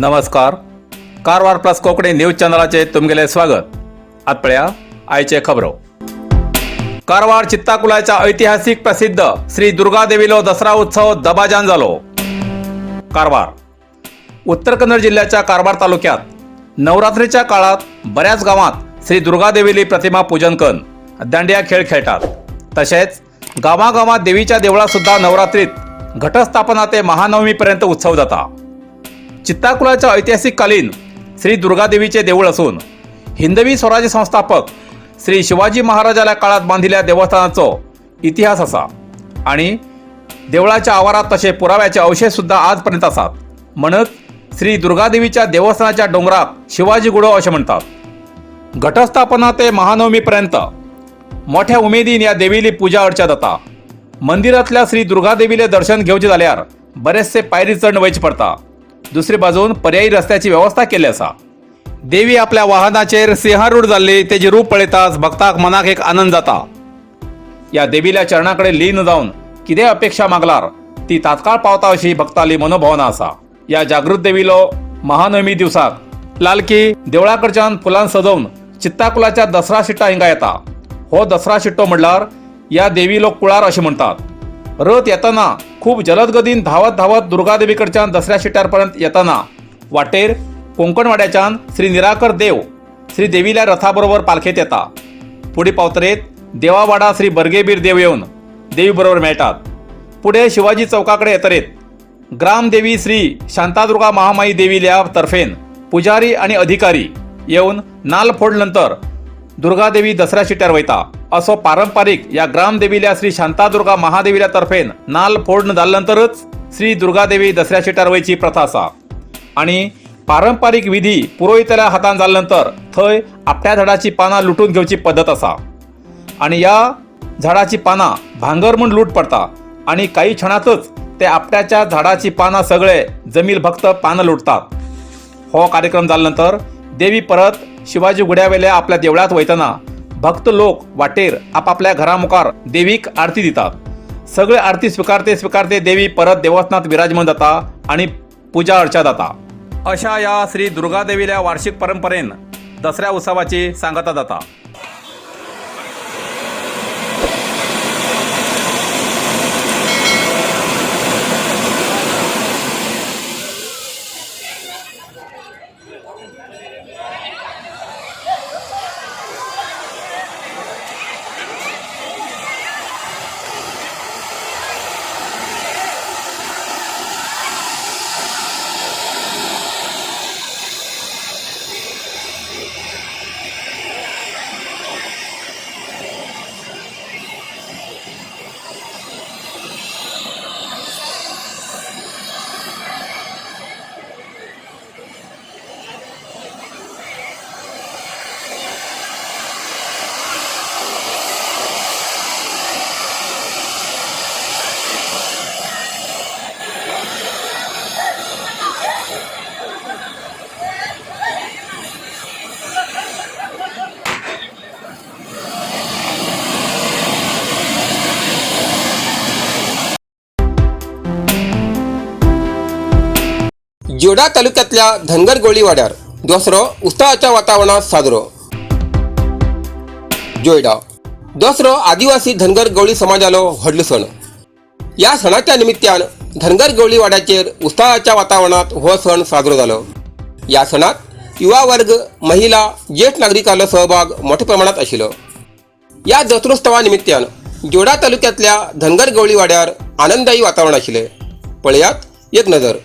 नमस्कार. Karwar plus Konkani news चॅनलाचे तुमगेले स्वागत. आतपळ्या आयचे खबरो. कारवार चित्ताकुलाच्या ऐतिहासिक प्रसिद्ध श्री दुर्गा देवीलो दसरा उत्सव दबाजान जालो. कारवार उत्तर कन्नड जिल्ह्याच्या कारवार तालुक्यात नवरात्रीच्या काळात बऱ्याच गावात श्री दुर्गा देवीली प्रतिमा पूजन करून दांडिया खेळ खेळतात. तसेच गावागावात देवीच्या देवळात सुद्धा नवरात्रीत घटस्थापना ते महानवमीपर्यंत उत्सव जाता. चित्ताकुलाच्या ऐतिहासिक कालीन श्री दुर्गा देवीचे देऊळ असून हिंदवी स्वराज्य संस्थापक श्री शिवाजी महाराजाला काळात बांधिल्या देवस्थानाचो इतिहास असा आणि देवळाच्या आवारात तसे पुराव्याचे अवशेष सुद्धा आजपर्यंत असतात. म्हणत श्री दुर्गा देवीच्या देवस्थानाच्या डोंगराक शिवाजी गुडो असे म्हणतात. घटस्थापना ते महानवमीपर्यंत मोठ्या उमेदीन या देवीली पूजा अर्चा जाता. मंदिरातल्या श्री दुर्गा देवीले दर्शन घेवचे जाल्यार बरेचसे पायरी चढ वयचे पडता. दुसरी बाजून पर्यायी रस्त्याची व्यवस्था केली असा. देवी आपल्या वाहनाचेर सिंहारूढ जाल्ली तेजी रूप पळयताच भक्ताक मनाक एक आनंद जाता. या देवील्या चरणाकडे लीन जावन कितें अपेक्षा मागल्यार ती तात्काळ पावता अशी भक्ताली मनोभावना असा. या जागृत देवीलो महानवमी दिवसाक लालकी देवळाकडच्यान फुलां सजवून चित्ताकुलाच्या दसरा शिट्टा हिंगा येता. हो दसरा शिट्टो म्हणल्यार या देवीलो कुळार अशें म्हणतात. रथ येताना खूप जलद गतीन धावत धावत दुर्गा देवीकडच्यान दसऱ्या शिट्यारपर्यंत येताना वाटेर कोंकणवाड्याच्यान श्री निराकर देव श्री देवील्या रथाबरोबर पालखेत येता. पुढे पावतरेत देवावाडा श्री बर्गेबीर देव येवन देवी बरोबर मेळटात. पुढे शिवाजी चौकाकडे येतरेत ग्रामदेवी श्री शांतादुर्गा महामाई देवील्या तर्फेन पुजारी आणि अधिकारी येऊन नाल फोडल्यानंतर दुर्गा देवी दसऱ्या शिट्यार वयता. असो पारंपरिक या ग्रामदेवील्या श्री शांतादुर्गा महादेवील्या तर्फेन नाल फोडण जाल्ल्यानंतरच श्री दुर्गा देवी दसऱ्या शिट्यार वयची प्रथा असा. आणि पारंपरिक विधी पुरोहिताच्या हातान जाल्ल्यानंतर थंय आपट्या झाडाची पानां लुटून घेवची पद्धत असा. आणि या झाडाची पानां भांगर म्हूण लूट पडता आणि काही क्षणातच ते आपट्याच्या झाडाची पानां सगळे जमील भक्त पानां लुटतात. हो कार्यक्रम जाल्ल्यानंतर देवी परत शिवाजी गुड्यावेल्या आपल्या देवळात वयतना भक्त लोक वाटेर आपापल्या घरामुखार देवीक आरती दितात. सगळे आरती स्वीकारते देवी परत देवस्थानात विराजमान जाता आणि पूजा अर्चा जाता. अशा या श्री दुर्गा देवील्या वार्षिक परंपरेन दसऱ्या उत्सवाची सांगता जाता. जोडा तालुक्यातल्या धनगर गवळी वाड्यार दसरो उत्सवाच्या वातावरणात साजरो. जोयडा दसरो आदिवासी धनगर गवळी समाजालो व्हडलो सण. या सणाच्या निमित्तान धनगर गवळी वाड्याचेर उत्सवाच्या वातावरणात हो सण साजरो जालो. या सणात युवा वर्ग, महिला, ज्येष्ठ नागरिकांलो सहभाग मोठ्या प्रमाणात आशिल्लो. या दसरोत्सवा निमित्तान जोडा तालुक्यातल्या धनगर गवळी वाड्यार आनंददायी वातावरण आशिल्ले. पळयात एक नजर.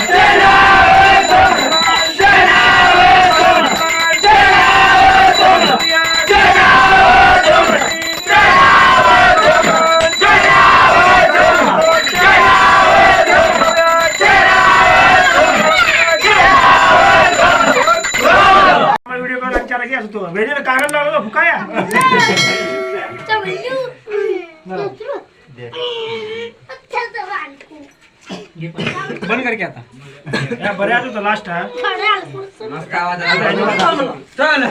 Jai करा की असं तो वेळेला कागद लावला फुकाया बंद कर की आता या बऱ्याच होतं लास्ट हा चल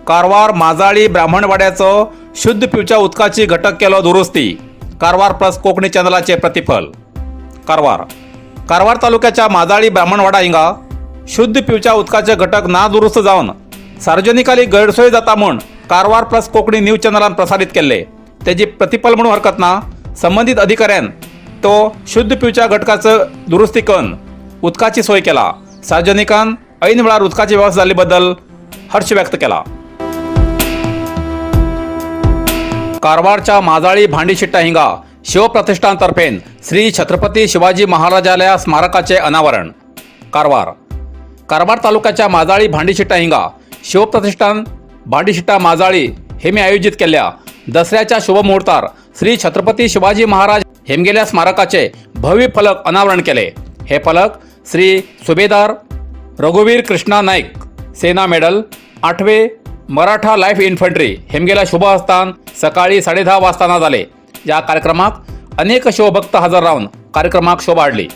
कारवार माजाळी ब्राह्मणवाड्याचं शुद्ध पिवच्या उदकाची घटक केलो दुरुस्ती. कारवार प्लस कोकणी चॅनलाचे प्रतिफल. कारवार तालुक्याच्या माजाळी ब्राह्मणवाडा हिंगा शुद्ध पिवच्या उदकाचे घटक ना दुरुस्त जावन सार्वजनिकाली गैरसोय जाता म्हूण कारवार प्लस कोकणी न्यूज चॅनलान प्रसारित केले. तेजी प्रतिफल म्हणून हरकत ना संबंधित अधिकाऱ्यान तो शुद्ध पिवच्या घटकाचं दुरुस्ती करून उदकाची सोय केला. सार्वजनिकान ऐन वेळार उदकाची व्यवस्था जाल्ले बद्दल हर्ष व्यक्त केला. कारवारच्या माजाळी भांडीशिट्टा हिंगा शिवप्रतिष्ठानतर्फेन श्री छत्रपती शिवाजी महाराजालया स्मारकाचे अनावरण. कारवार तालुक्याच्या माजाळी भांडीशिट्टा हिंगा शिवप्रतिष्ठान भांडीशिट्टा माजाळी हेमी आयोजित केल्ल्या दसऱ्याच्या शुभमुहूर्तार श्री छत्रपती शिवाजी महाराज हेमगेल्या स्मारकाचे भव्य फलक अनावरण केले. हे फलक श्री सुभेदार रघुवीर कृष्णा नाईक सेना मेडल 8वे मराठा लाईफ इन्फंट्री हेमगेल्या शुभ हस्तान सकाळी 10:30 वाजताना झाले. या कार्यक्रमात अनेक शिवभक्त हजर राहून कार्यक्रमाक शोभा वाढली.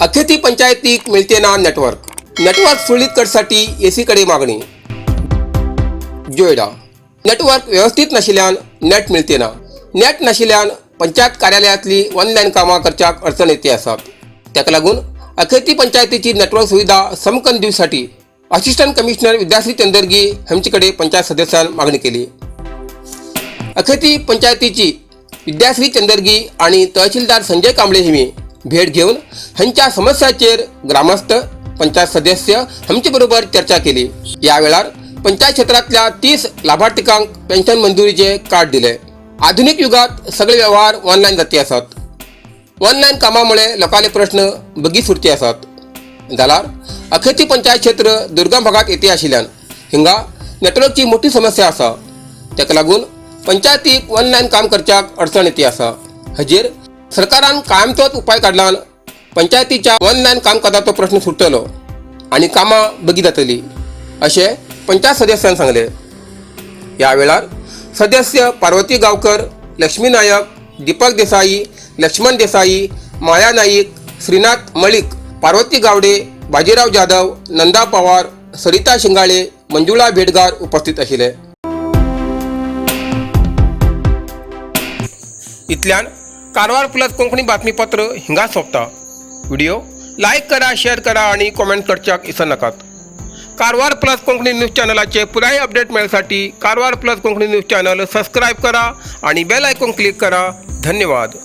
अखेती पंचायतीक मिळते ना नेटवर्क सुरळीत करसाठी एसी कडे मागणी. जोयडा नेटवर्क व्यवस्थित नाशिल्ल्यान नेट मिळते ना. नेट नाशिल्ल्यान पंचायत कार्यालयातली ऑनलायन कामां करच्याक अडचण येते आसात. ताका लागून अखेती पंचायतीची नेटवर्क सुविधा समकन दिवसाठी असिस्टंट कमिशनर विद्याश्री चंदरगी हांचे कडेन पंचायत सदस्यान मागणी केली. अखेती पंचायतीची विद्याश्री चंदरगी आणि तहसीलदार संजय कांबळे हिमी भेट घेऊन हांच्या समस्याचेर ग्रामस्थ पंचायत सदस्य हांचे बरोबर चर्चा केली. या वेळार पंचायत क्षेत्रातल्या 30 लाभार्थीकांक पेन्शन मंजुरीचे कार्ड दिले. आधुनिक युगात सगळे व्यवहार ऑनलायन जाती आसात. ऑनलायन कामामुळे लोकांले प्रश्न बेगीन सुटचे आसात. जाल्यार अखेती पंचायत क्षेत्र दुर्गम भागात येते आशिल्ल्यान हिंगा नेटवर्कची मोठी समस्या आसा. ताका लागून पंचायतीक ऑनलायन काम करच्याक अडचण येते आसा. हाजेर सरकारान कायमचोच उपाय काढल्यान पंचायतीच्या ऑनलायन कामकाजाचो प्रश्न सुटतलो आणि कामां बेगीन जातली अशें पंचायत सदस्यान सांगले. ह्या वेळार सदस्य पार्वती गांवकर, लक्ष्मी नायक, दीपक देसाई, लक्ष्मण देसाई, माया नाईक, श्रीनाथ मळीक, पार्वती गावडे, बाजीराव जाधव, नंदा पवार, सरिता शिंगाळे, मंजुळा भेटगार उपस्थित आशिल्ले. इतल्यान कारवार प्लस कोंकणी बातमीपत्र हिंगा सोंपता. व्हिडिओ लाईक करा, शेअर करा आणि कॉमेंट करच्याक विसरू नकात. कारवार प्लस कोंकणी न्यूज चॅनलाचे पुराय अपडेट मिळण्यासाठी Karwar plus Konkani news channel subscribe करा आणि बेल आयकॉन क्लिक करा. धन्यवाद.